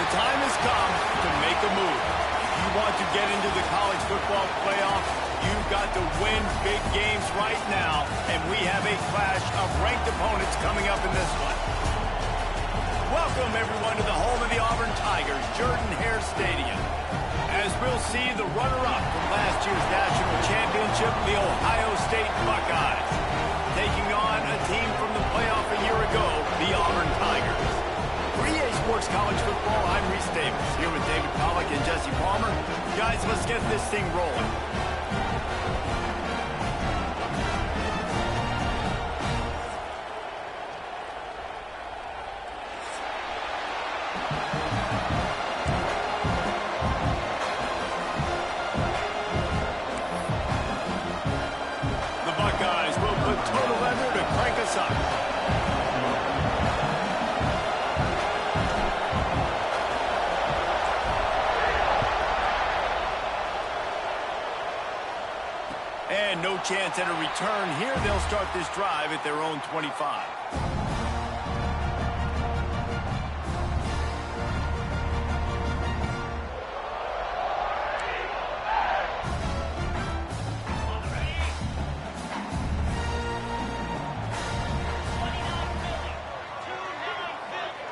The time has come to make a move. If you want to get into the college football playoff, you've got to win big games right now, and we have a clash of ranked opponents coming up in this one. Welcome, everyone, to the home of the Auburn Tigers, Jordan-Hare Stadium. As we'll see the runner-up from last year's national championship, the Ohio State Buckeyes, taking on a team from the playoff a year ago, the Auburn Tigers. For EA Sports College Football, I'm Reese Davis, here with David Pollack and Jesse Palmer. Guys, let's get this thing rolling. And no chance at a return here. They'll start this drive at their own 25.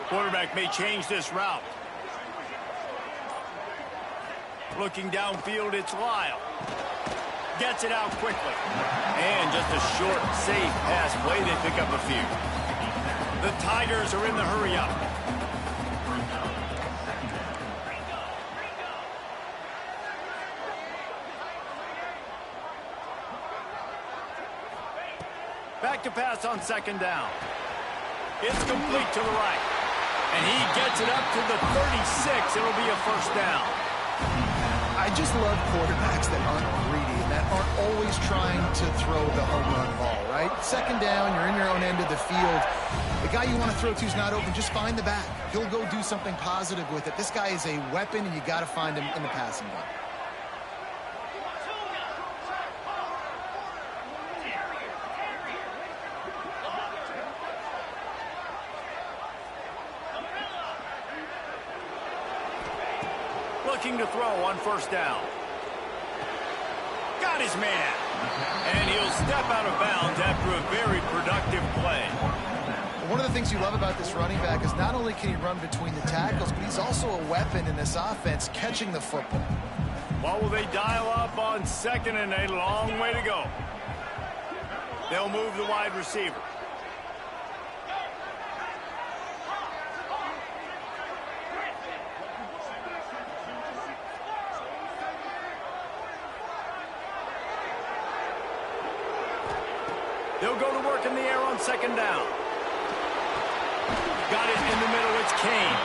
Quarterback may change this route. Looking downfield, it's Lyle. Gets it out quickly. And just a short, safe pass play. They pick up a few. The Tigers are in the hurry-up. Back to pass on second down. It's complete to the right. And he gets it up to the 36. It'll be a first down. I just love quarterbacks that aren't greedy and that aren't always trying to throw the home run ball, right? Second down, you're in your own end of the field. The guy you want to throw to is not open. Just find the back. He'll go do something positive with it. This guy is a weapon, and you got to find him in the passing game. Looking to throw on first down. Got his man. And he'll step out of bounds after a very productive play. One of the things you love about this running back is not only can he run between the tackles, but he's also a weapon in this offense, catching the football. What will they dial up on second and a long way to go? They'll move the wide receiver. They'll go to work in the air on second down. Got it in the middle, it's Kane.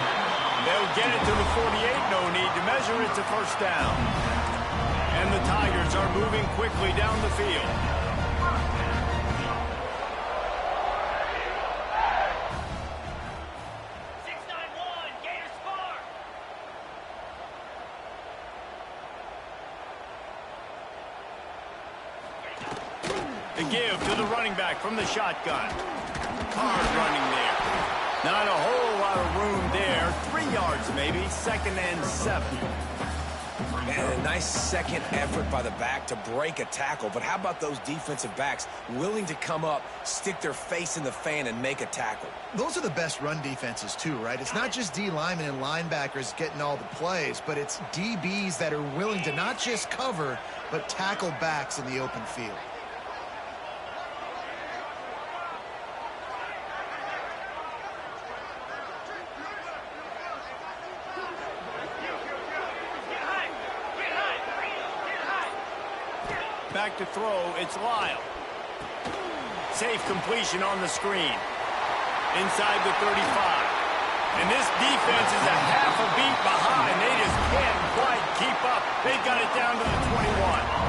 They'll get it to the 48, no need to measure it to first down. And the Tigers are moving quickly down the field. The give to the running back from the shotgun. Hard running there. Not a whole lot of room there. 3 yards maybe. Second and 7. And a nice second effort by the back to break a tackle. But how about those defensive backs willing to come up, stick their face in the fan, and make a tackle? Those are the best run defenses too, right? It's not just D linemen and linebackers getting all the plays, but it's DBs that are willing to not just cover, but tackle backs in the open field. Back to throw, it's Lyle. Safe completion on the screen. Inside the 35. And this defense is a half a beat behind. They just can't quite keep up. They've got it down to the 21.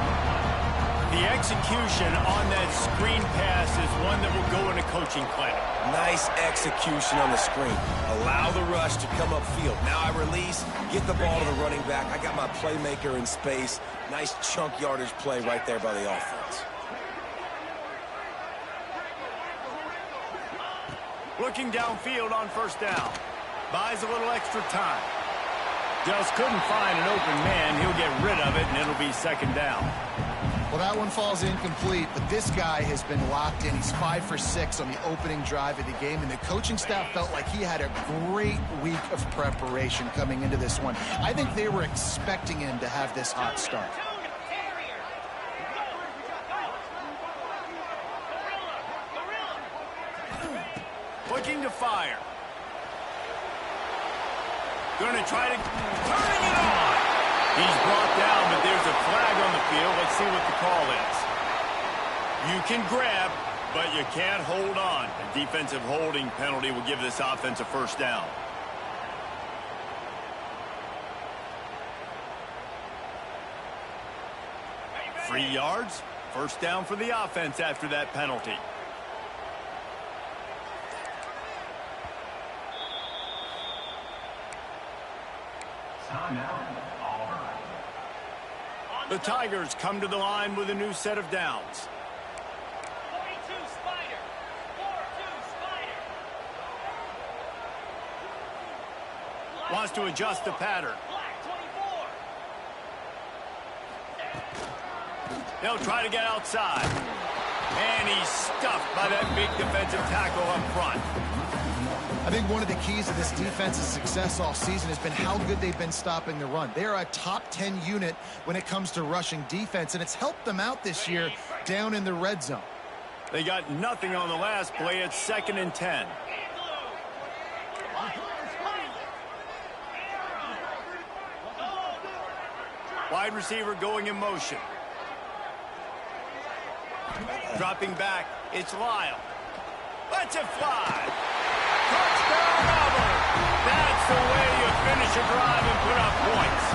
The execution on that screen pass is one that will go in a coaching clinic. Nice execution on the screen. Allow the rush to come upfield. Now I release, get the ball to the running back. I got my playmaker in space. Nice chunk yardage play right there by the offense. Looking downfield on first down. Buys a little extra time. Just couldn't find an open man. He'll get rid of it, and it'll be second down. Well, that one falls incomplete, but this guy has been locked in. He's 5 for 6 on the opening drive of the game, and the coaching staff felt like he had a great week of preparation coming into this one. I think they were expecting him to have this hot start. Looking to fire. Going to try to... turning it on! He's brought down, but there's a flag on the field. Let's see what the call is. You can grab, but you can't hold on. A defensive holding penalty will give this offense a first down. Free yards. First down for the offense after that penalty. The Tigers come to the line with a new set of downs. 42 Spider. 4-2 Spider. Wants to adjust the pattern. Black 24. They'll try to get outside. And he's stuffed by that big defensive tackle up front. I think one of the keys to this defense's success all season has been how good they've been stopping the run. They're a top 10 unit when it comes to rushing defense, and it's helped them out this year down in the red zone. They got nothing on the last play. It's 2nd and 10. Wide receiver going in motion. Dropping back, it's Lyle. Lets it fly. Touchdown, Auburn! That's the way you finish a drive and put up points.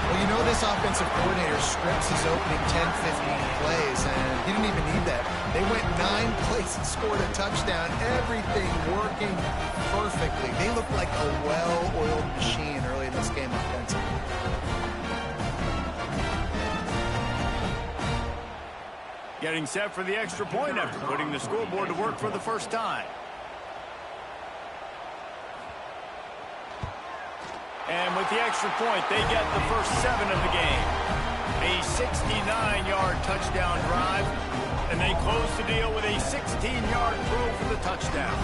Well, you know this offensive coordinator scripts his opening 10, 15 plays, and he didn't even need that. They went 9 plays and scored a touchdown. Everything working perfectly. They looked like a well-oiled machine early in this game offensively. Getting set for the extra point after putting the scoreboard to work for the first time. And with the extra point, they get the first 7 of the game. A 69-yard touchdown drive, and they close the deal with a 16-yard throw for the touchdown.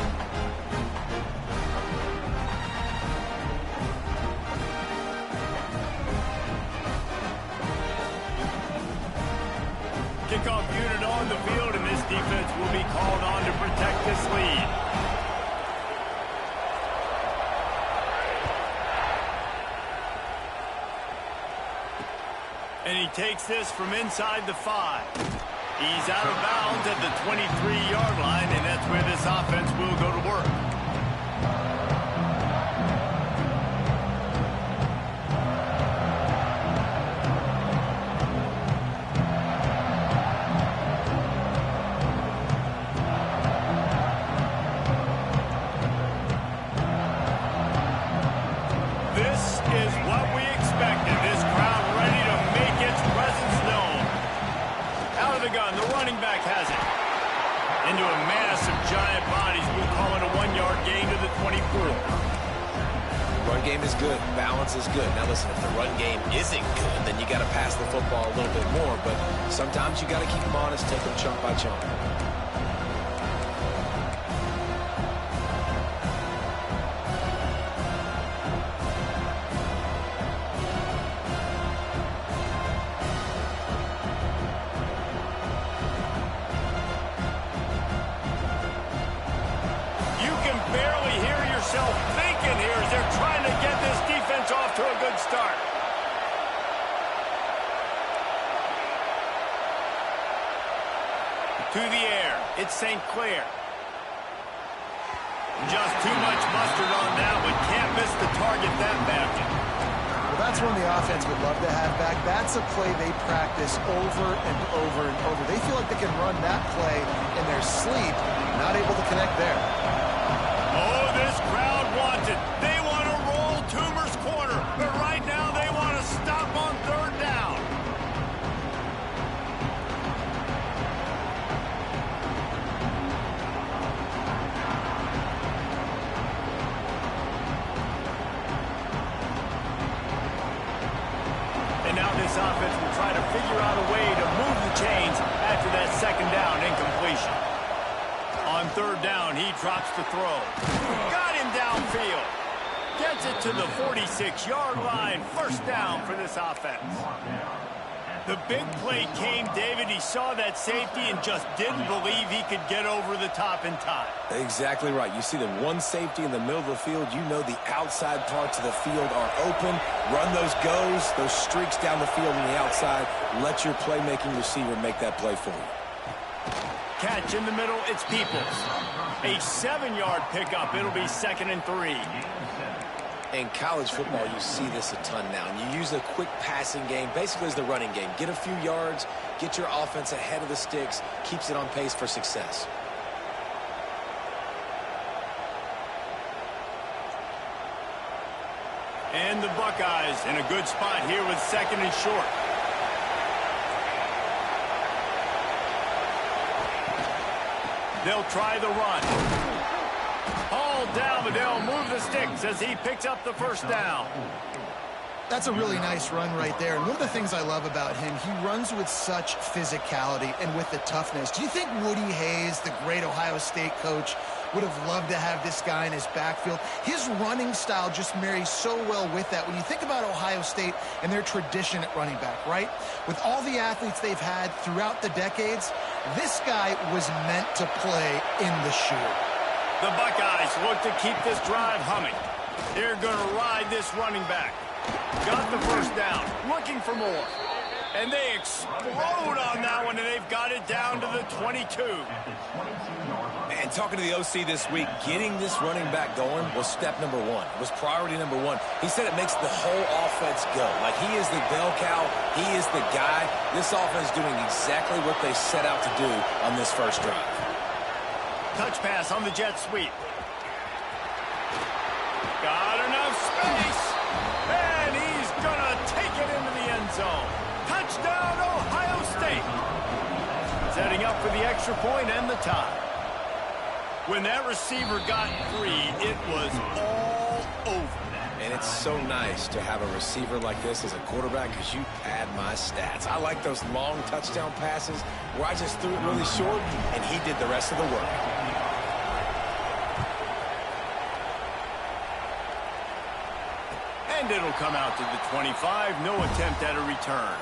Kickoff unit on the field, and this defense will be called on to protect this lead. And he takes this from inside the 5. He's out of bounds at the 23-yard line, and that's where this offense will go to work. Into a mass of giant bodies. We'll call it a 1-yard gain to the 24. Run game is good. Balance is good. Now listen, if the run game isn't good, then you got to pass the football a little bit more. But sometimes you got to keep them honest, take them chunk by chunk. Thinking here as they're trying to get this defense off to a good start. To the air, it's St. Clair. Just too much mustard on that one. Can't miss the target that badly. Well, that's one the offense would love to have back. That's a play they practice over and over and over. They feel like they can run that play in their sleep. Not able to connect there. Oh, this crowd wants it. They want to roll Toomer's corner, but right now they want to stop on 3rd down. now this offense will try to figure out a way to move the chains after that second down incompletion. On third down, he drops the throw. Got him downfield. Gets it to the 46-yard line. First down for this offense. The big play came, David. He saw that safety and just didn't believe he could get over the top in time. Exactly right. You see the one safety in the middle of the field. You know the outside parts of the field are open. Run those goes, those streaks down the field on the outside. Let your playmaking receiver make that play for you. Catch in the middle, it's Peoples. A 7-yard pickup. It'll be 2nd and 3. In college football, you see this a ton now. And you use a quick passing game, basically as the running game. Get a few yards, get your offense ahead of the sticks, keeps it on pace for success. And the Buckeyes in a good spot here with 2nd and short. They'll try the run. All down, but they'll move the sticks as he picks up the first down. That's a really nice run right there. And one of the things I love about him, he runs with such physicality and with the toughness. Do you think Woody Hayes, the great Ohio State coach, would have loved to have this guy in his backfield? His running style just marries so well with that. When you think about Ohio State and their tradition at running back, right? With all the athletes they've had throughout the decades, this guy was meant to play in the shoe. The Buckeyes look to keep this drive humming. They're going to ride this running back. Got the first down, looking for more. And they explode on that one, and they've got it down to the 22. And talking to the OC this week, getting this running back going was step number one. It was priority number one. He said it makes the whole offense go. Like, he is the bell cow. He is the guy. This offense is doing exactly what they set out to do on this first drive. Touch pass on the jet sweep. Got enough space. And he's going to take it into the end zone. Touchdown, Ohio State. Setting up for the extra point and the tie. When that receiver got free, it was all over. And it's so nice to have a receiver like this as a quarterback because you pad my stats. I like those long touchdown passes where I just threw it really short and he did the rest of the work. And it'll come out to the 25. No attempt at a return.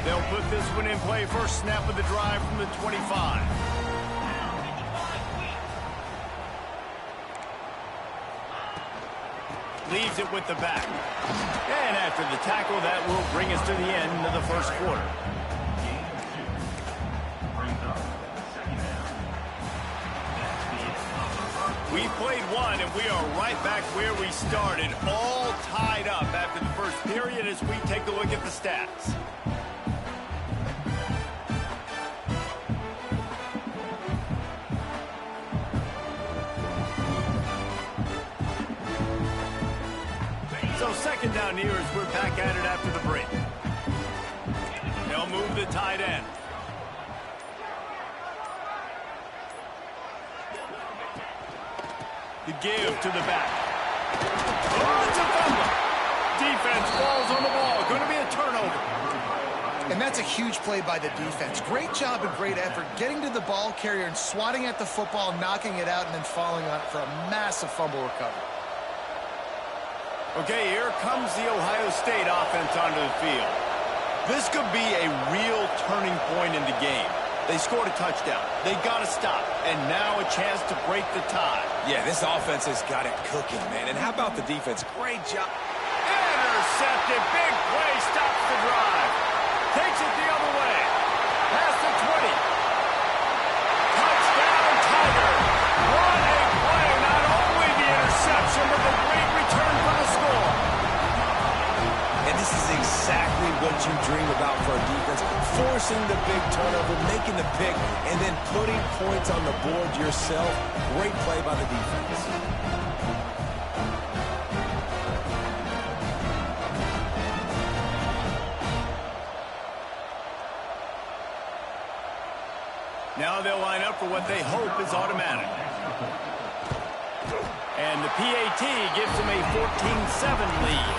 They'll put this one in play. First snap of the drive from the 25. Leaves it with the back. And after the tackle, that will bring us to the end of the first quarter. We played one, and we are right back where we started, all tied up after the first period as we take a look at the stats. So second down here as we're back at it after the break. They'll move the tight end. The give to the back. Oh, it's a fumble. Defense falls on the ball. Going to be a turnover. And that's a huge play by the defense. Great job and great effort getting to the ball carrier and swatting at the football, knocking it out, and then falling on it for a massive fumble recovery. Okay, here comes the Ohio State offense onto the field. This could be a real turning point in the game. They scored a touchdown. They got to stop. And now a chance to break the tie. Yeah, this offense has got it cooking, man. And how about the defense? Great job. Intercepted. Big play. Stops the drive. Takes it the other way. Past the 20. Touchdown, Tiger. What a play. Not only the interception, but the great return for the score. And this is exactly what you dream about for a defense. Forcing the big turnover, making the pick, and then putting points on the board yourself. Great play by the defense. Now they'll line up for what they hope is automatic. And the PAT gives them a 14-7 lead.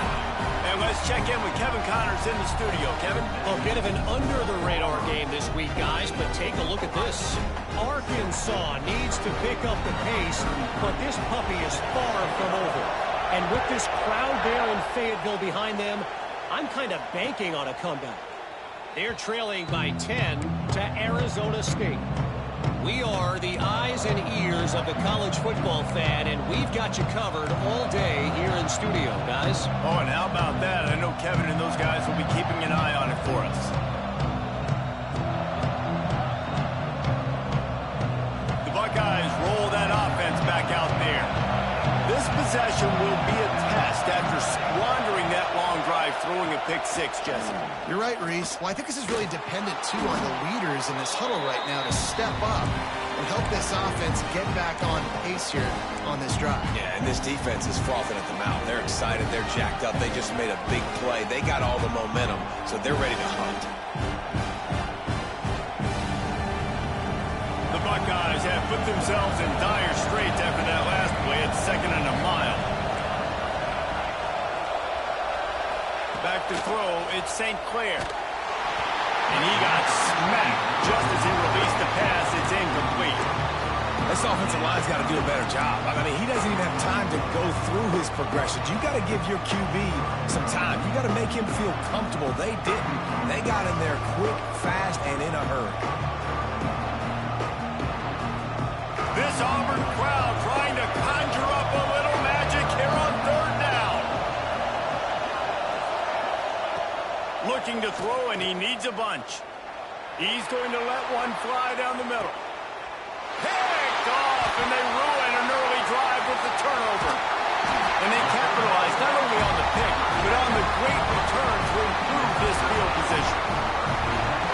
And let's check in with Kevin Connors in the studio. Kevin? A bit of an under-the-radar game this week, guys, but take a look at this. Arkansas needs to pick up the pace, but this puppy is far from over. And with this crowd there in Fayetteville behind them, I'm kind of banking on a comeback. They're trailing by 10 to Arizona State. We are the eyes and ears of the college football fan, and we've got you covered all day here in studio, guys. Oh, and how about that? I know Kevin and those guys will be keeping an eye on it for us. The Buckeyes roll that offense back out there. This possession will be a test after squandering that long drive, throwing a pick six, Jesse. You're right, Reese. Well, I think this is really dependent, too, on the leaders in this huddle right now to step up and help this offense get back on pace here on this drive. Yeah, and this defense is frothing at the mouth. They're excited. They're jacked up. They just made a big play. They got all the momentum, so they're ready to hunt. The Buckeyes have put themselves in dire straits after that last play at 2nd and a mile. Back to throw, it's St. Clair. And he got smacked just as he released the pass. It's incomplete. This offensive line's got to do a better job. I mean, he doesn't even have time to go through his progressions. You got to give your QB some time. You got to make him feel comfortable. They didn't. They got in there quick, fast, and in a hurry. This Auburn crowd trying to conjure up a little magic here on 3rd down. Looking to throw, and he needs a bunch. He's going to let one fly down the middle. Picked off, and they ruin an early drive with the turnover. And they capitalize not only on the pick, but on the great return to improve this field position.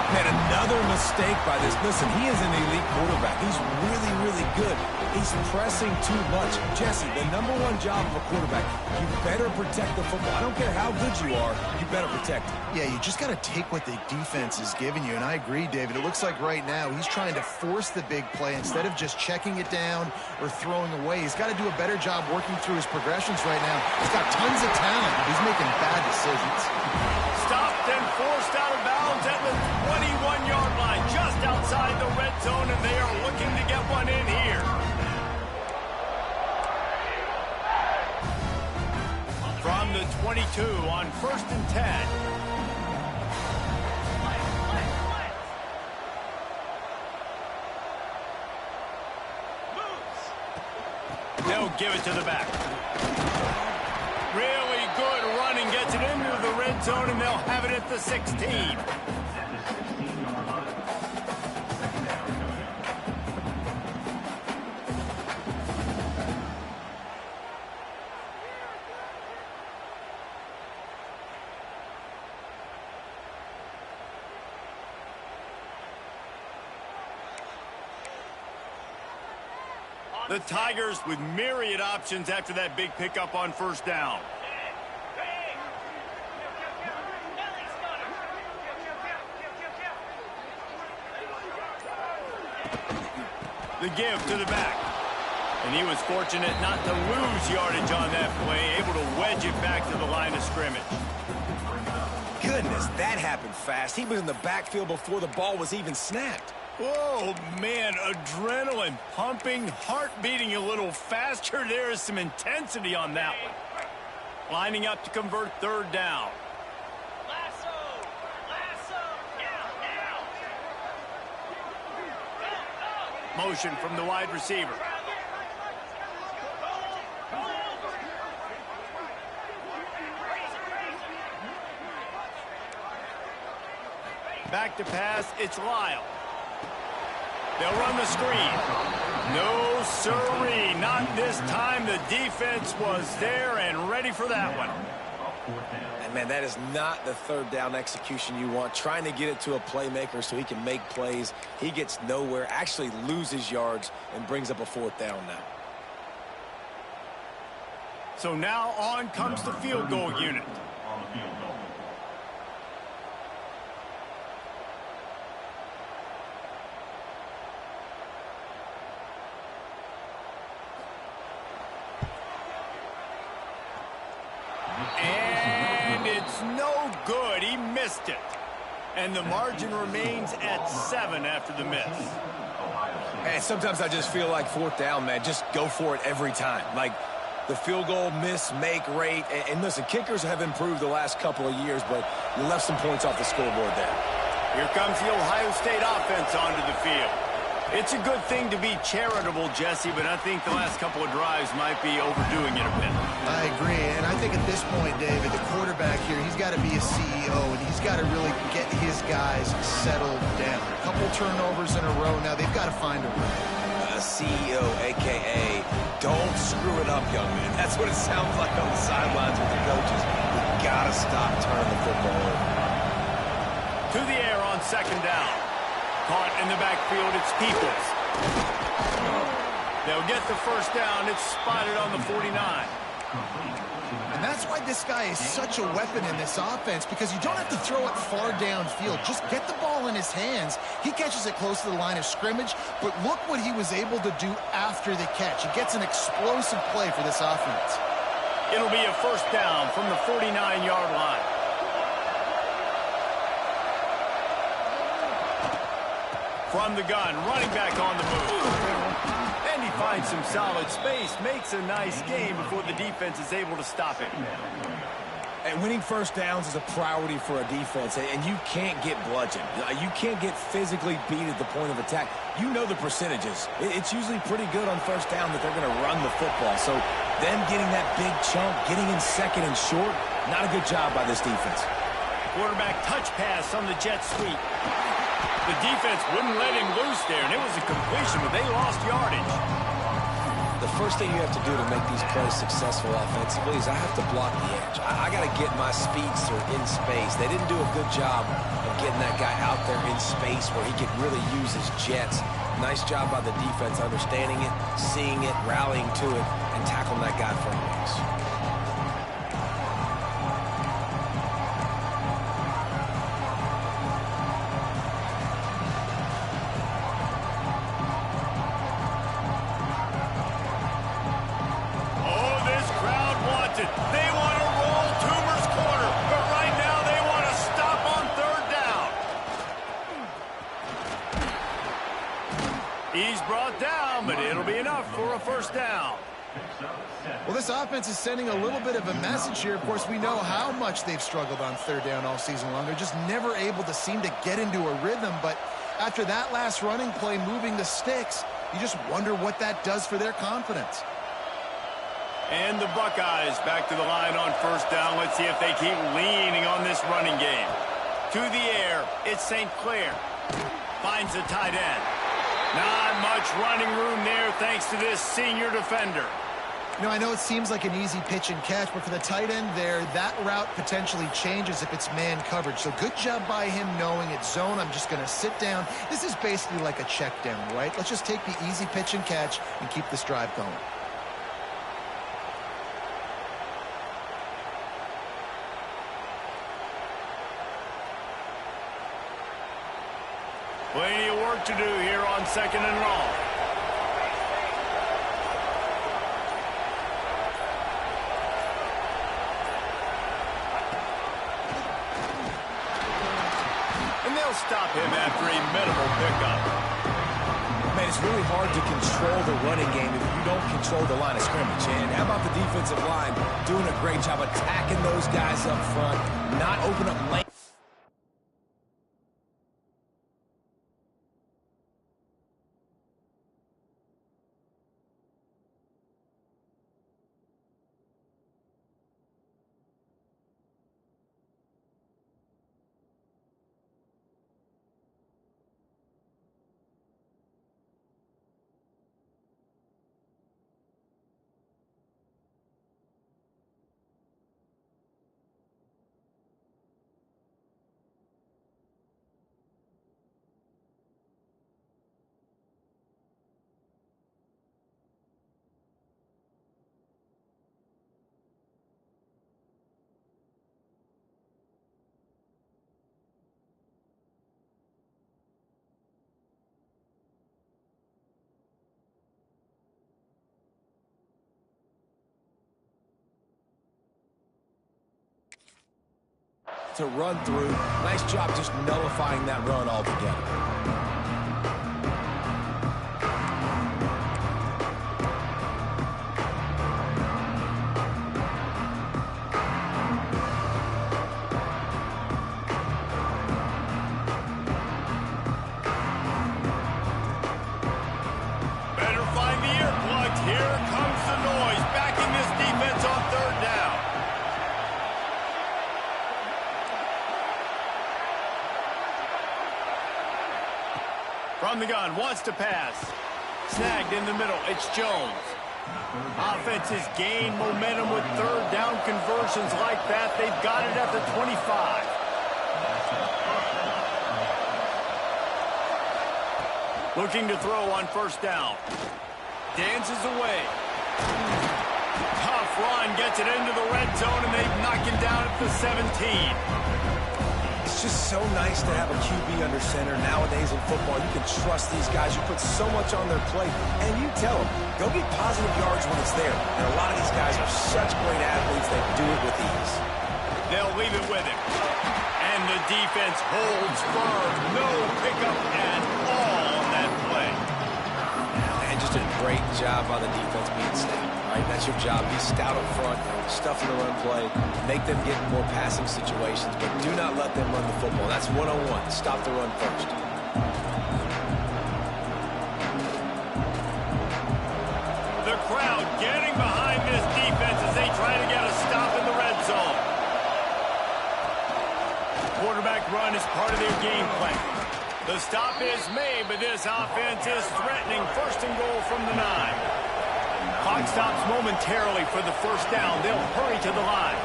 Man, another mistake by this. Listen, he is an elite quarterback. He's really, really good. He's pressing too much. Jesse, the #1 job of a quarterback, you better protect the football. I don't care how good you are, you better protect it. Yeah, you just got to take what the defense is giving you. And I agree, David. It looks like right now he's trying to force the big play instead of just checking it down or throwing away. He's got to do a better job working through his progressions right now. He's got tons of talent. He's making bad decisions. Stopped and forced out of bounds at the 21-yard line, just outside the red zone, and they are looking to get one in here. From the 22 on 1st and 10. They'll give it to the back. Really good running, gets it into the red zone, and they'll have it at the 16. The Tigers with myriad options after that big pickup on 1st down. The give to the back. And he was fortunate not to lose yardage on that play, able to wedge it back to the line of scrimmage. Goodness, that happened fast. He was in the backfield before the ball was even snapped. Oh, man, adrenaline pumping, heart beating a little faster. There is some intensity on that one. Lining up to convert 3rd down. Lasso! Now! Motion from the wide receiver. Back to pass, it's Lyle. They'll run the screen. No, sirree, not this time. The defense was there and ready for that one. And, man, that is not the 3rd down execution you want. Trying to get it to a playmaker so he can make plays. He gets nowhere, actually loses yards, and brings up a 4th down now. So now on comes the field goal unit. missed it. And the margin remains at 7 after the miss. Hey, sometimes I just feel like 4th down, man. Just go for it every time. Like the field goal miss-make rate. And listen, kickers have improved the last couple of years, but you left some points off the scoreboard there. Here comes the Ohio State offense onto the field. It's a good thing to be charitable, Jesse, but I think the last couple of drives might be overdoing it a bit. I agree, and I think at this point, David, the quarterback here, he's got to be a CEO, and he's got to really get his guys settled down. A couple turnovers in a row now. They've got to find a way. A CEO, a.k.a. don't screw it up, young man. That's what it sounds like on the sidelines with the coaches. You've got to stop turning the football over. To the air on 2nd down. Caught in the backfield, it's Peoples. They'll get the 1st down. It's spotted on the 49. And that's why this guy is such a weapon in this offense, because you don't have to throw it far downfield. Just get the ball in his hands. He catches it close to the line of scrimmage, but look what he was able to do after the catch. He gets an explosive play for this offense. It'll be a 1st down from the 49-yard line. From the gun, running back on the move. And he finds some solid space, makes a nice game before the defense is able to stop him. And winning 1st downs is a priority for a defense, and you can't get bludgeoned. You can't get physically beat at the point of attack. You know the percentages. It's usually pretty good on 1st down that they're going to run the football. So them getting that big chunk, getting in 2nd and short, not a good job by this defense. Quarterback touch pass on the jet sweep. The defense wouldn't let him loose there, and it was a completion, but they lost yardage. The first thing you have to do to make these plays successful offensively is I have to block the edge. I got to get my speedster in space. They didn't do a good job of getting that guy out there in space where he could really use his jets. Nice job by the defense understanding it, seeing it, rallying to it, and tackling that guy for a loss. They want to roll Toomer's corner, but right now they want to stop on 3rd down. He's brought down, but it'll be enough for a 1st down. Well, this offense is sending a little bit of a message here. Of course, we know how much they've struggled on 3rd down all season long. They're just never able to seem to get into a rhythm, but after that last running play moving the sticks, you just wonder what that does for their confidence. And the Buckeyes back to the line on 1st down. Let's see if they keep leaning on this running game. To the air, it's St. Clair. Finds the tight end. Not much running room there thanks to this senior defender. You know, I know it seems like an easy pitch and catch, but for the tight end there, that route potentially changes if it's man coverage. So good job by him knowing it's zone. I'm just going to sit down. This is basically like a check down, right? Let's just take the easy pitch and catch and keep this drive going. Plenty of work to do here on 2nd and long. And they'll stop him after a minimal pickup. Man, it's really hard to control the running game if you don't control the line of scrimmage. And how about the defensive line doing a great job attacking those guys up front, not open up lanes. to run through. Nice job just nullifying that run altogether. From the gun, wants to pass. Snagged in the middle, it's Jones. Offense has gained momentum with third down conversions like that. They've got it at the 25. Looking to throw on first down. Dances away. Tough run, gets it into the red zone, and they knock him down at the 17. It's just so nice to have a QB under center. Nowadays in football, you can trust these guys. You put so much on their plate, and you tell them, go get positive yards when it's there. And a lot of these guys are such great athletes, they do it with ease. They'll leave it with him. And the defense holds firm. No pickup at all on that play. And just a great job by the defense being stout. Right? That's your job. Be stout up front, stuff in the run play, make them get more passing situations, but do not let them run the football. That's 101. Stop the run first. The crowd getting behind this defense as they try to get a stop in the red zone. Quarterback run is part of their game plan. The stop is made, but this offense is threatening first and goal from the 9. Clock stops momentarily for the first down. They'll hurry to the line.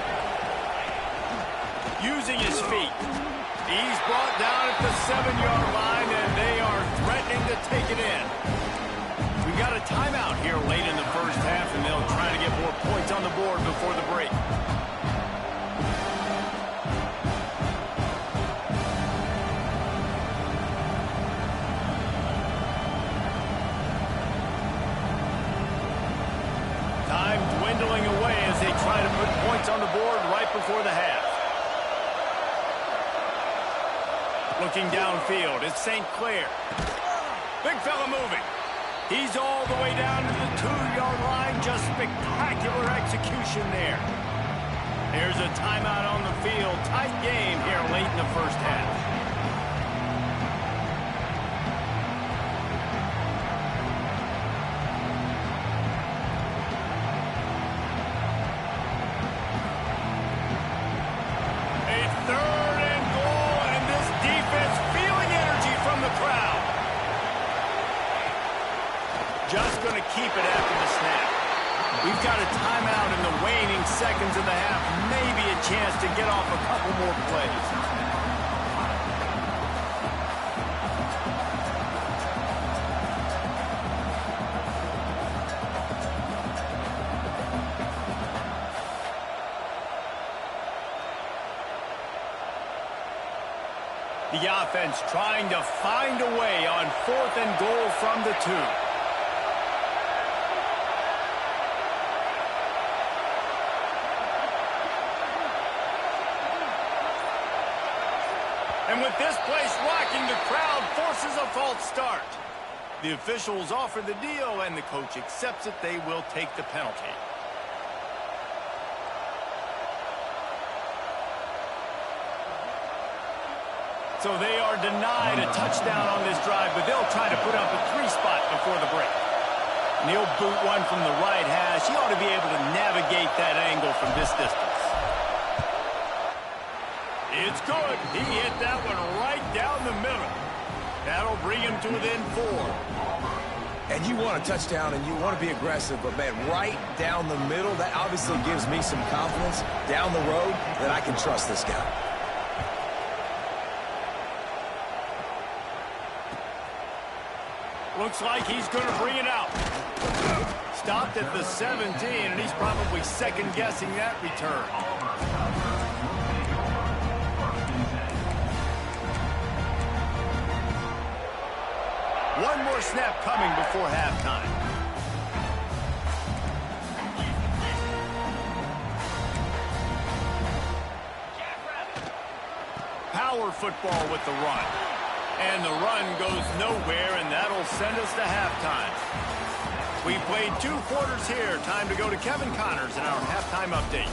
Using his feet. He's brought down at the 7-yard line, and they are threatening to take it in. We got a timeout here late in the first half, and they'll try to get more points on the board before the break. Time dwindling away as they try to put points on the board right before the half. Looking downfield, it's St. Clair. Big fella moving. He's all the way down to the 2-yard line. Just spectacular execution there. There's a timeout on the field. Tight game here late in the first half. Just going to keep it after the snap. We've got a timeout in the waning seconds of the half. Maybe a chance to get off a couple more plays. The offense trying to find a way on 4th and goal from the 2. And with this place rocking, the crowd forces a false start. The officials offer the deal, and the coach accepts it. They will take the penalty. So they are denied a touchdown on this drive, but they'll try to put up a 3-spot before the break. And he'll boot one from the right hash. He ought to be able to navigate that angle from this distance. It's good. He hit that one right down the middle. That'll bring him to within 4. And you want a touchdown and you want to be aggressive, but man, right down the middle, that obviously gives me some confidence down the road that I can trust this guy. Looks like he's going to bring it out. Stopped at the 17, and he's probably second-guessing that return. One more snap coming before halftime. football with the run. And the run goes nowhere, and that'll send us to halftime. We played 2 quarters here. Time to go to Kevin Connors in our halftime update.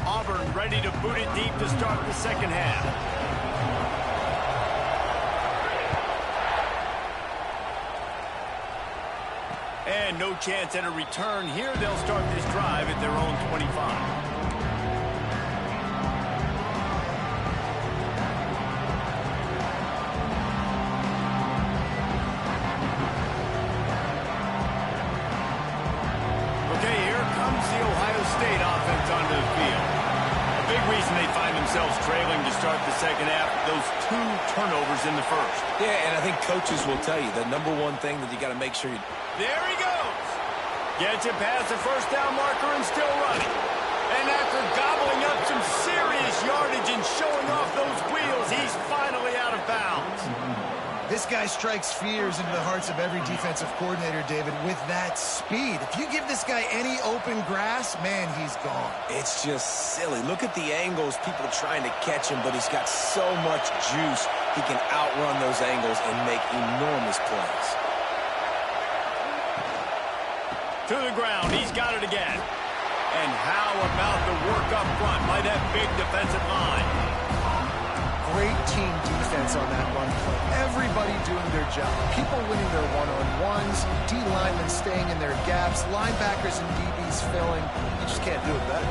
Auburn ready to boot it deep to start the second half. And no chance at a return here. They'll start this drive at their own 25. Onto the field. A big reason they find themselves trailing to start the second half, those 2 turnovers in the first. Yeah, and I think coaches will tell you the #1 thing that you got to make sure you... There he goes. Gets it past the first down marker and still running. And after gobbling up some serious yardage and showing off those wheels, he's finally out of bounds. This guy strikes fears into the hearts of every defensive coordinator, David, with that speed. If you give this guy any open grass, man, he's gone. It's just silly. Look at the angles, people trying to catch him, but he's got so much juice. He can outrun those angles and make enormous plays. To the ground, he's got it again. And how about the work up front by that big defensive line? Great team defense on that run play. Everybody doing their job. People winning their one-on-ones, D linemen staying in their gaps, linebackers and DBs filling. You just can't do it better.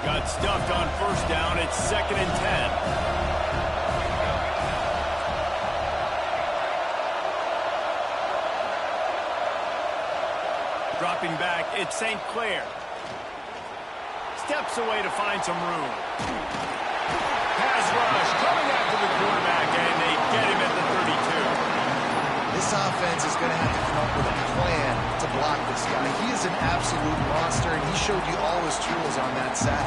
Got stuffed on first down. It's 2nd and 10. Dropping back, it's St. Clair. Steps away to find some room. Pass rush coming after the quarterback, and they get him at the 32. This offense is going to have to come up with a plan to block this guy. He is an absolute monster, and he showed you all his tools on that sack.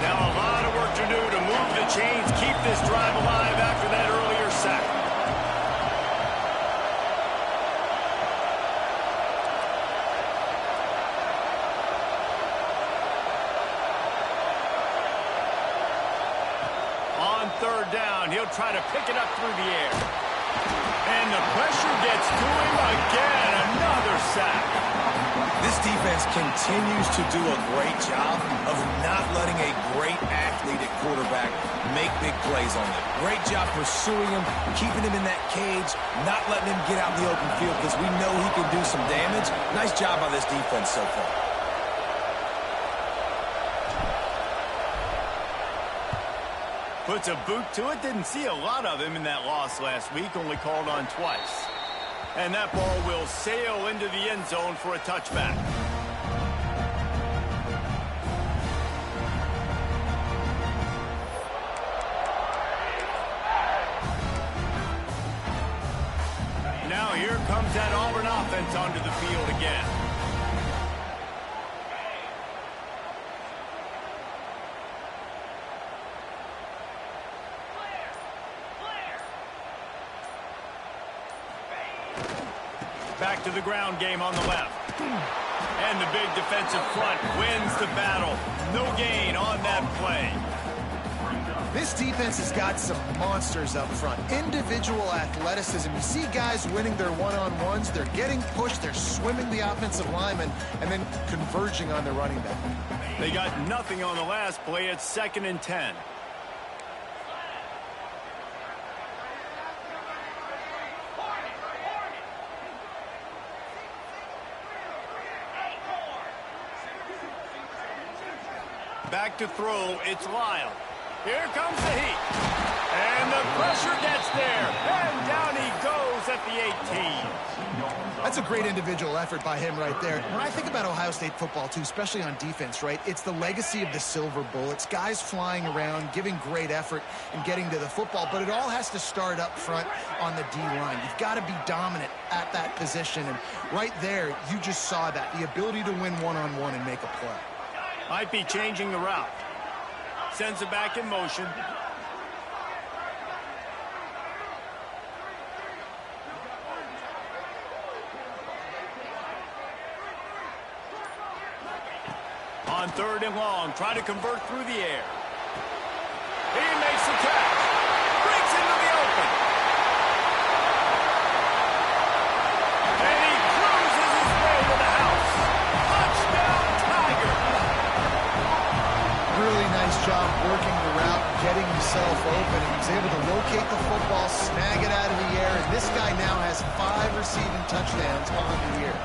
Now a lot of work to do to move the chains, keep this drive alive after that earlier sack. Third down, he'll try to pick it up through the air. And the pressure gets to him again, another sack. This defense continues to do a great job of not letting a great athlete at quarterback make big plays on them. Great job pursuing him, keeping him in that cage, not letting him get out in the open field because we know he can do some damage. Nice job by this defense so far. Puts a boot to it. Didn't see a lot of him in that loss last week. Only called on twice. And that ball will sail into the end zone for a touchback. Now here comes that Auburn offense onto the field again. Back to the ground game on the left. And the big defensive front wins the battle. No gain on that play. This defense has got some monsters up front. Individual athleticism. You see guys winning their one-on-ones. They're getting pushed. They're swimming the offensive lineman and then converging on the running back. They got nothing on the last play. It's 2nd and 10. Back to throw, it's Lyle. Here comes the heat. And the pressure gets there. And down he goes at the 18. That's a great individual effort by him right there. When I think about Ohio State football, too, especially on defense, right, it's the legacy of the silver bullets, guys flying around, giving great effort and getting to the football. But it all has to start up front on the D-line. You've got to be dominant at that position. And right there, you just saw that, the ability to win one-on-one and make a play. Might be changing the route. Sends it back in motion. On 3rd and long, try to convert through the air. He makes the catch. Breaks into the open. And he cruises his way to the house. Touchdown, Tigers. Really nice job working the route, getting himself open. He was able to locate the football, snag it out of the air, and this guy now has 5 receiving touchdowns on the year.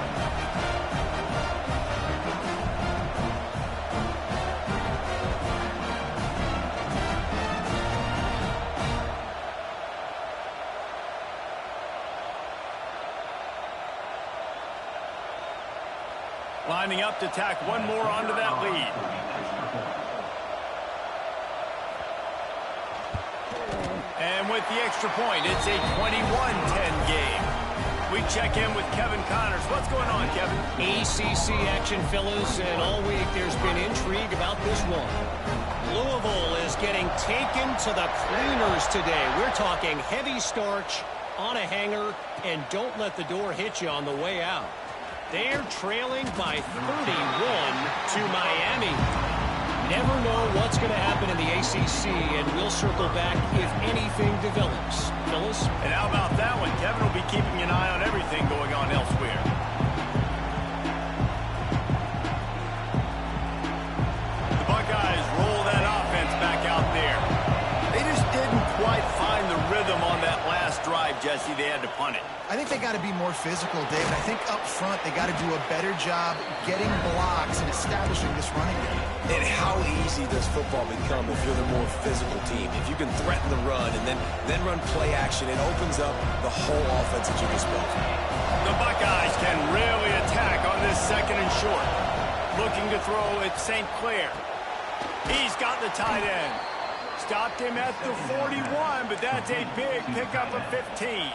Lining up to tack one more onto that lead. And with the extra point, it's a 21-10 game. We check in with Kevin Connors. What's going on, Kevin? ACC action, fellas, and all week there's been intrigue about this one. Louisville is getting taken to the cleaners today. We're talking heavy starch on a hanger, and don't let the door hit you on the way out. They're trailing by 31 to Miami. Never know what's going to happen in the ACC, and we'll circle back if anything develops. Fellas? And how about that one? Kevin will be keeping an eye on everything going on elsewhere. The Buckeyes roll that offense back out there. They just didn't quite find the rhythm on that last drive, Jesse. They had to punt it. I think they got to be more physical, David. I think up front they got to do a better job getting blocks and establishing this running game. And how easy does football become if you're the more physical team? If you can threaten the run and then run play action, it opens up the whole offense at your disposal. The Buckeyes can really attack on this 2nd and short. Looking to throw at St. Clair. He's got the tight end. Stopped him at the 41, but that's a big pickup of 15.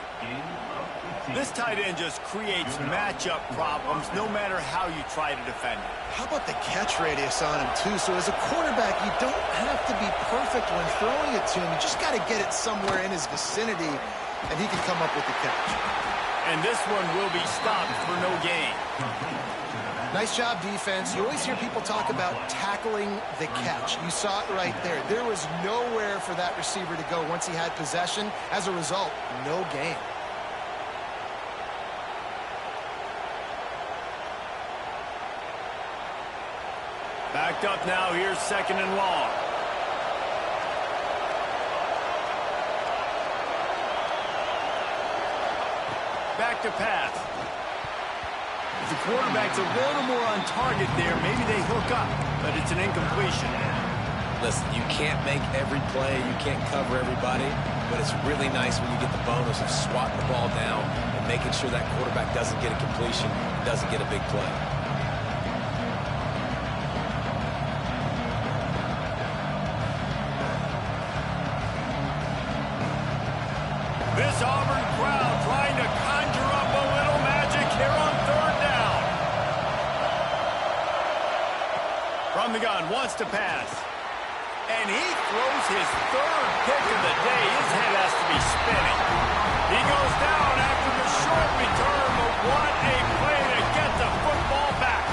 This tight end just creates matchup problems no matter how you try to defend it. How about the catch radius on him, too? So as a quarterback, you don't have to be perfect when throwing it to him. You just got to get it somewhere in his vicinity, and he can come up with the catch. And this one will be stopped for no gain. Nice job, defense. You always hear people talk about tackling the catch. You saw it right there. There was nowhere for that receiver to go once he had possession. As a result, no gain. Backed up now, here's 2nd and long. Back to pass. If the quarterback's a little more on target there, maybe they hook up, but it's an incompletion. Listen, you can't make every play, you can't cover everybody, but it's really nice when you get the bonus of swatting the ball down and making sure that quarterback doesn't get a completion, doesn't get a big play. This Auburn crowd trying to conjure up a little magic here on 3rd down. From the gun, wants to pass. And he throws his 3rd pick of the day. His head has to be spinning. He goes down after the short return, but what a play to get the football back.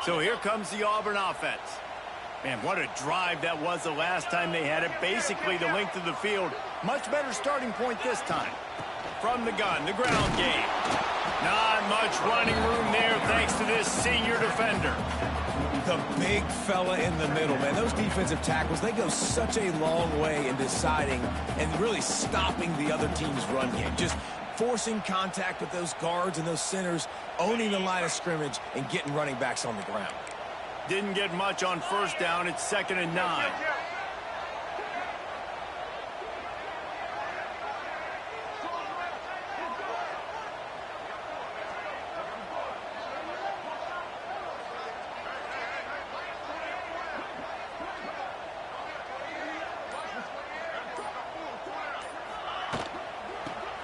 So here comes the Auburn offense. Man, what a drive that was the last time they had it. Basically the length of the field. Much better starting point this time. From the gun, the ground game. Not much running room there thanks to this senior defender. The big fella in the middle, man. Those defensive tackles, they go such a long way in deciding and really stopping the other team's run game. Just forcing contact with those guards and those centers, owning the line of scrimmage, and getting running backs on the ground. Didn't get much on 1st down. It's 2nd and 9.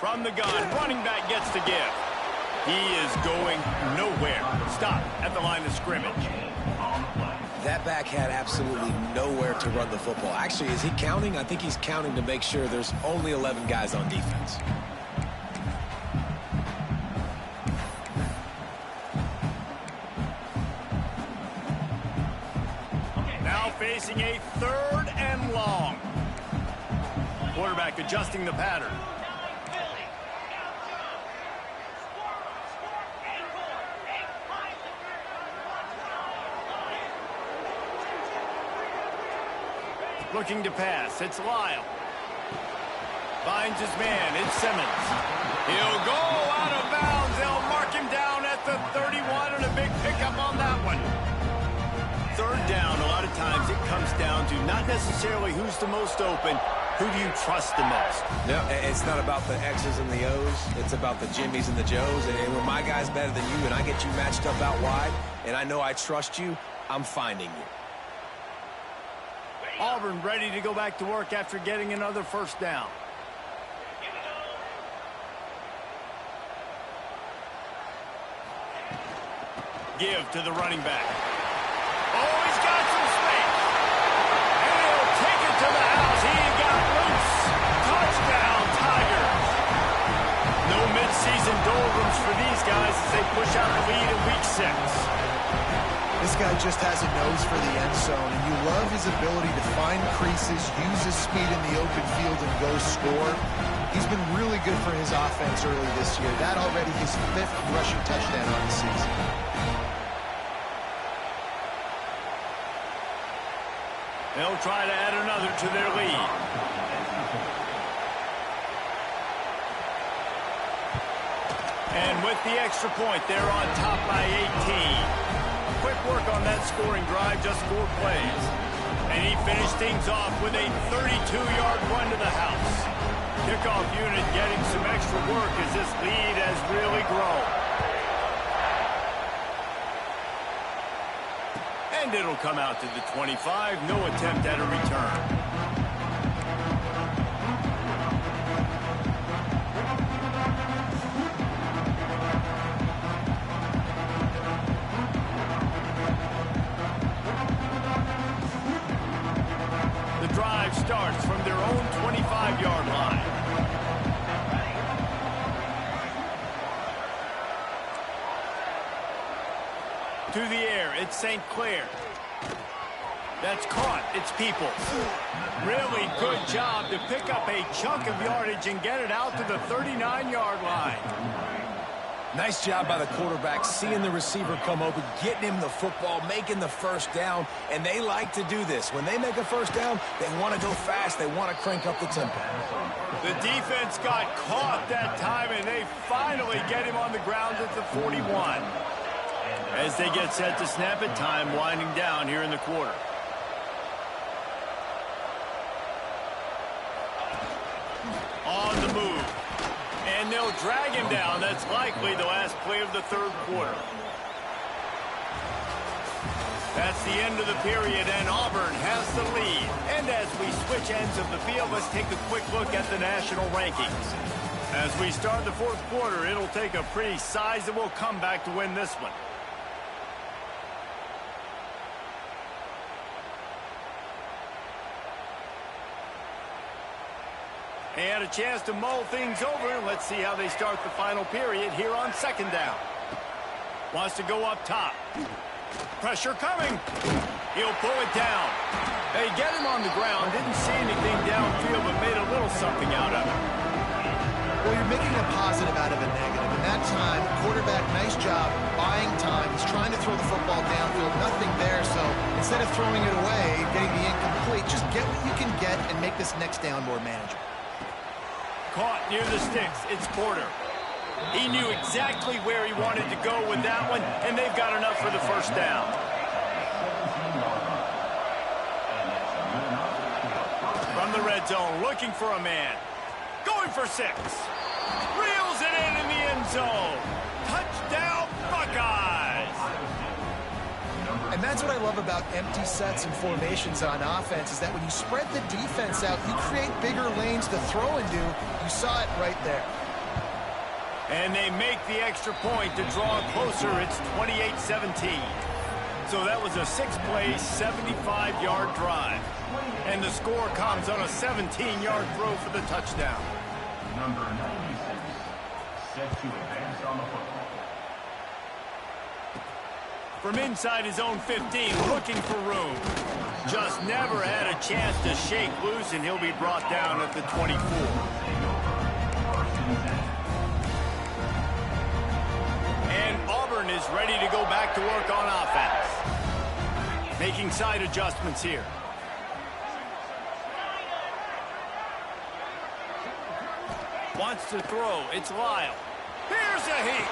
From the gun, running back gets to give. He is going nowhere. Stop at the line of scrimmage. That back had absolutely nowhere to run the football. Actually, is he counting? I think he's counting to make sure there's only 11 guys on defense. Now facing a 3rd and long. Quarterback adjusting the pattern. Looking to pass. It's Lyle. Finds his man. It's Simmons. He'll go out of bounds. They'll mark him down at the 31, and a big pickup on that one. 3rd down, a lot of times it comes down to not necessarily who's the most open, who do you trust the most? No, it's not about the X's and the O's. It's about the Jimmys and the Joes. And when my guy's better than you and I get you matched up out wide, and I know I trust you, I'm finding you. Auburn ready to go back to work after getting another 1st down. Give to the running back. Oh, he's got some space. And he'll take it to the house. He got loose. Touchdown, Tigers. No midseason doldrums for these guys as they push out the lead in Week 6. This guy just has a nose for the end zone, and you love his ability to find creases, use his speed in the open field, and go score. He's been really good for his offense early this year. That already his 5th rushing touchdown on the season. They'll try to add another to their lead. And with the extra point, they're on top by 18. Quick work on that scoring drive, just 4 plays. And he finished things off with a 32-yard run to the house. Kickoff unit getting some extra work as this lead has really grown. And it'll come out to the 25. No attempt at a return. Starts from their own 25-yard line. To the air, it's St. Clair. That's caught. It's Peoples. Really good job to pick up a chunk of yardage and get it out to the 39-yard line. Nice job by the quarterback, seeing the receiver come open, getting him the football, making the 1st down, and they like to do this. When they make a 1st down, they want to go fast. They want to crank up the tempo. The defense got caught that time, and they finally get him on the ground at the 41. As they get set to snap it, time winding down here in the quarter. On the move. And they'll drag him down. That's likely the last play of the 3rd quarter. That's the end of the period, and Auburn has the lead. And as we switch ends of the field, let's take a quick look at the national rankings. As we start the 4th quarter, it'll take a pretty sizable comeback to win this one. They had a chance to mull things over. Let's see how they start the final period here on 2nd down. Wants to go up top. Pressure coming. He'll pull it down. They get him on the ground. Didn't see anything downfield, but made a little something out of it. Well, you're making a positive out of a negative. And that time, quarterback, nice job, buying time. He's trying to throw the football downfield. Nothing there, so instead of throwing it away, getting the incomplete, just get what you can get and make this next down more manageable. Caught near the sticks. It's Porter. He knew exactly where he wanted to go with that one, and they've got enough for the 1st down. From the red zone, looking for a man. Going for 6. Reels it in the end zone. Touchdown, Buckeyes! And that's what I love about empty sets and formations on offense, is that when you spread the defense out, you create bigger lanes to throw into. You saw it right there. And they make the extra point to draw closer. It's 28-17. So that was a 6-play, 75-yard drive. And the score comes on a 17-yard throw for the touchdown. Number 96, set to advance on the football. From inside his own 15, looking for room. Just never had a chance to shake loose, and he'll be brought down at the 24. And Auburn is ready to go back to work on offense. Making side adjustments here. Wants to throw. It's Lyle. Here's a heat.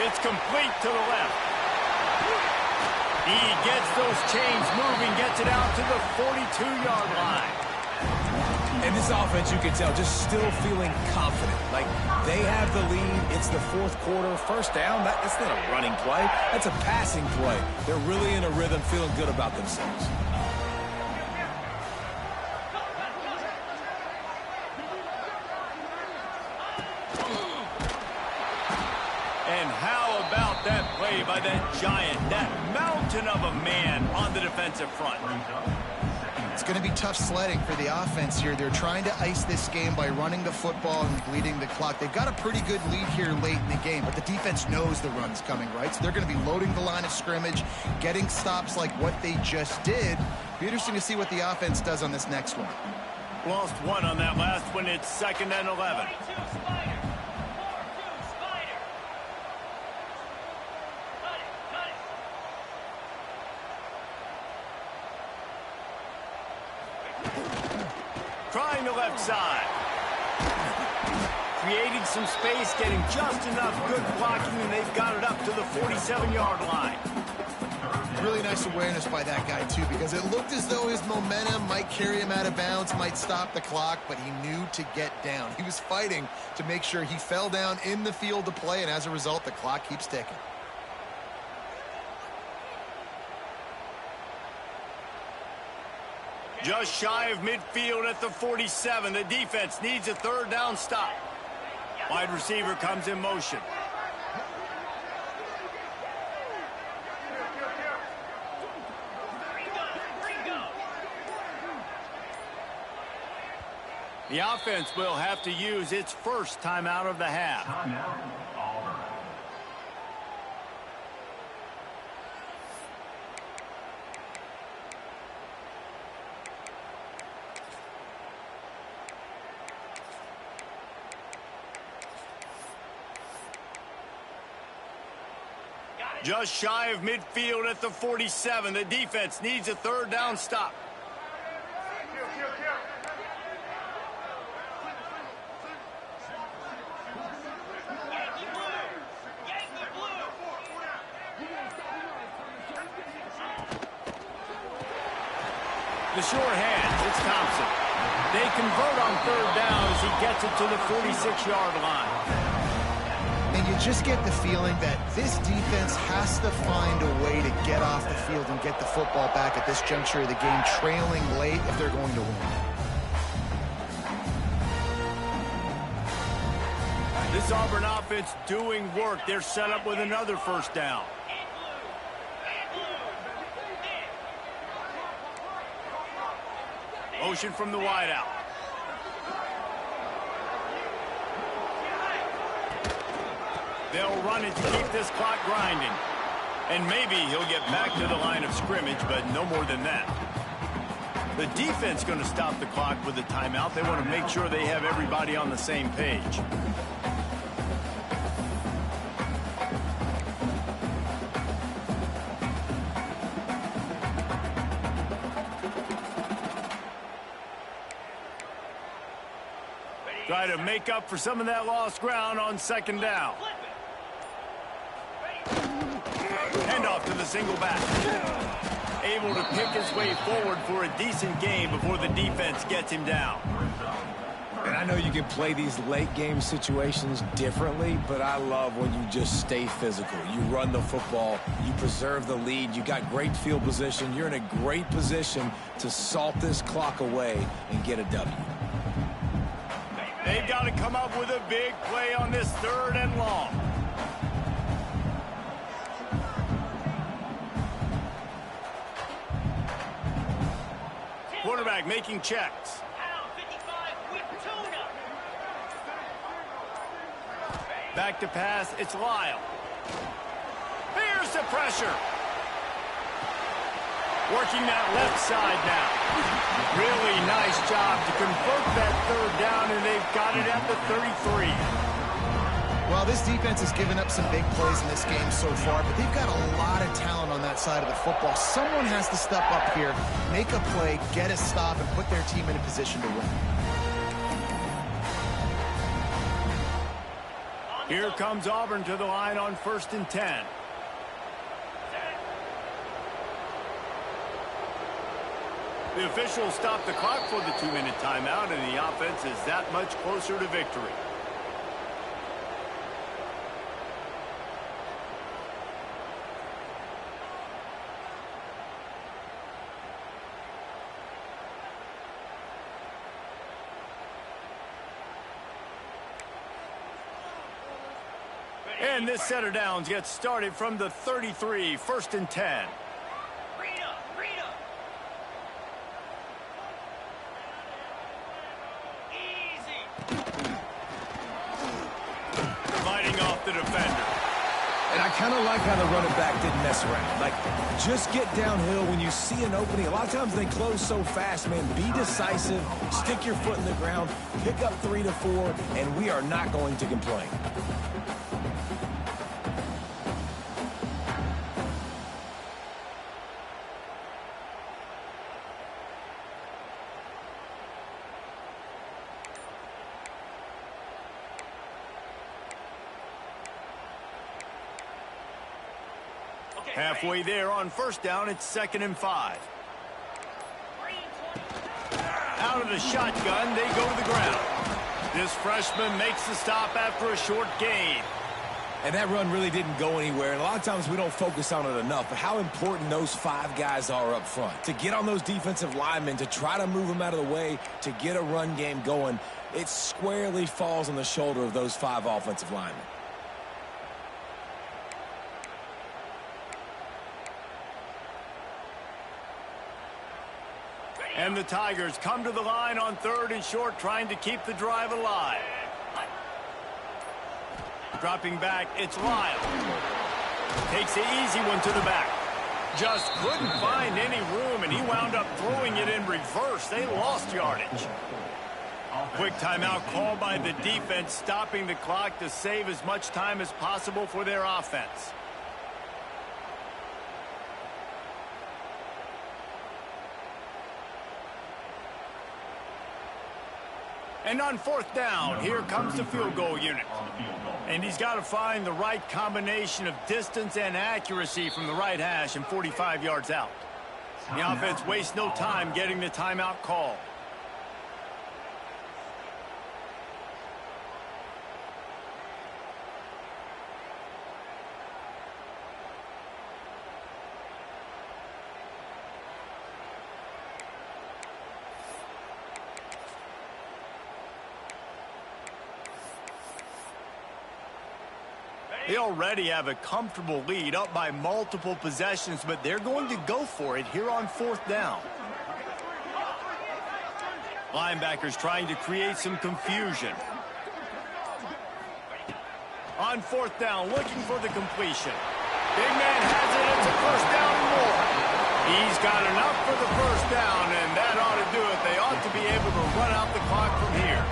It's complete to the left. He gets those chains moving, gets it out to the 42-yard line. And this offense, you can tell, just still feeling confident. Like, they have the lead. It's the fourth quarter. First down, that's not a running play. That's a passing play. They're really in a rhythm, feeling good about themselves. And how about that play by that giant, that mountain of a man on the defensive front? It's going to be tough sledding for the offense here. They're trying to ice this game by running the football and bleeding the clock. They've got a pretty good lead here late in the game, but the defense knows the run's coming, right? So they're going to be loading the line of scrimmage, getting stops like what they just did. Be interesting to see what the offense does on this next one. Lost one on that last one. It's 2nd and 11. Trying the left side. Creating some space, getting just enough good blocking, and they've got it up to the 47-yard line. Really nice awareness by that guy, too, because it looked as though his momentum might carry him out of bounds, might stop the clock, but he knew to get down. He was fighting to make sure he fell down in the field to play, and as a result, the clock keeps ticking. Just shy of midfield at the 47. The defense needs a 3rd down stop. Wide receiver comes in motion. The offense will have to use its first timeout of the half. Timeout, Auburn. Just shy of midfield at the 47. The defense needs a 3rd down stop. The short hands, it's Thompson. They convert on 3rd down as he gets it to the 46-yard line. And you just get the feeling that this defense has to find a way to get off the field and get the football back at this juncture of the game, trailing late if they're going to win. This Auburn offense doing work. They're set up with another 1st down. Motion from the wideout. They'll run it to keep this clock grinding. And maybe he'll get back to the line of scrimmage, but no more than that. The defense going to stop the clock with a timeout. They want to make sure they have everybody on the same page. Try to make up for some of that lost ground on 2nd down. Handoff to the single back. Able to pick his way forward for a decent game before the defense gets him down. And I know you can play these late game situations differently, but I love when you just stay physical. You run the football, you preserve the lead, you got great field position, you're in a great position to salt this clock away and get a W. They've got to come up with a big play on this 3rd and long. Quarterback making checks. Back to pass, it's Lyle. Here's the pressure. Working that left side now. Really nice job to convert that 3rd down, and they've got it at the 33. Well, this defense has given up some big plays in this game so far, but they've got a lot of talent on that side of the football. Someone has to step up here, make a play, get a stop, and put their team in a position to win. Here comes Auburn to the line on 1st and 10. The officials stop the clock for the 2-minute timeout, and the offense is that much closer to victory. And this set of downs gets started from the 33, 1st and 10. Fighting off the defender. And I kind of like how the running back didn't mess around. Like, just get downhill when you see an opening. A lot of times they close so fast, man. Be decisive, stick your foot in the ground, pick up 3 to 4, and we are not going to complain. Halfway there on 1st down, it's 2nd and 5. Out of the shotgun, they go to the ground. This freshman makes the stop after a short gain. And that run really didn't go anywhere. And a lot of times we don't focus on it enough, but how important those 5 guys are up front. To get on those defensive linemen, to try to move them out of the way, to get a run game going, it squarely falls on the shoulder of those 5 offensive linemen. And the Tigers come to the line on 3rd and short, trying to keep the drive alive. Dropping back, it's Lyle. Takes the easy one to the back. Just couldn't find any room, and he wound up throwing it in reverse. They lost yardage. Quick timeout called by the defense, stopping the clock to save as much time as possible for their offense. And on 4th down, here comes the field goal unit. And he's got to find the right combination of distance and accuracy from the right hash and 45 yards out. The offense wastes no time getting the timeout call. They already have a comfortable lead, up by multiple possessions, but they're going to go for it here on 4th down. Linebackers trying to create some confusion. On 4th down, looking for the completion. Big man has it. It's a 1st down and more. He's got enough for the 1st down, and that ought to do it. They ought to be able to run out the clock from here.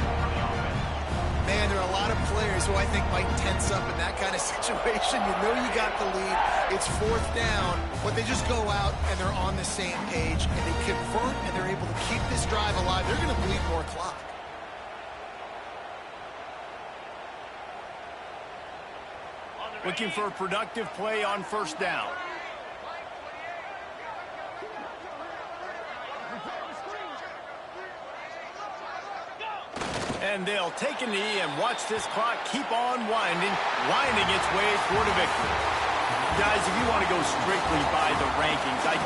Man, there are a lot of players who I think might tense up in that kind of situation. You know you got the lead. It's 4th down, but they just go out and they're on the same page, and they convert, and they're able to keep this drive alive. They're going to bleed more clock. Looking for a productive play on 1st down. And they'll take a knee and watch this clock keep on winding its way toward a victory. Guys, if you want to go strictly by the rankings,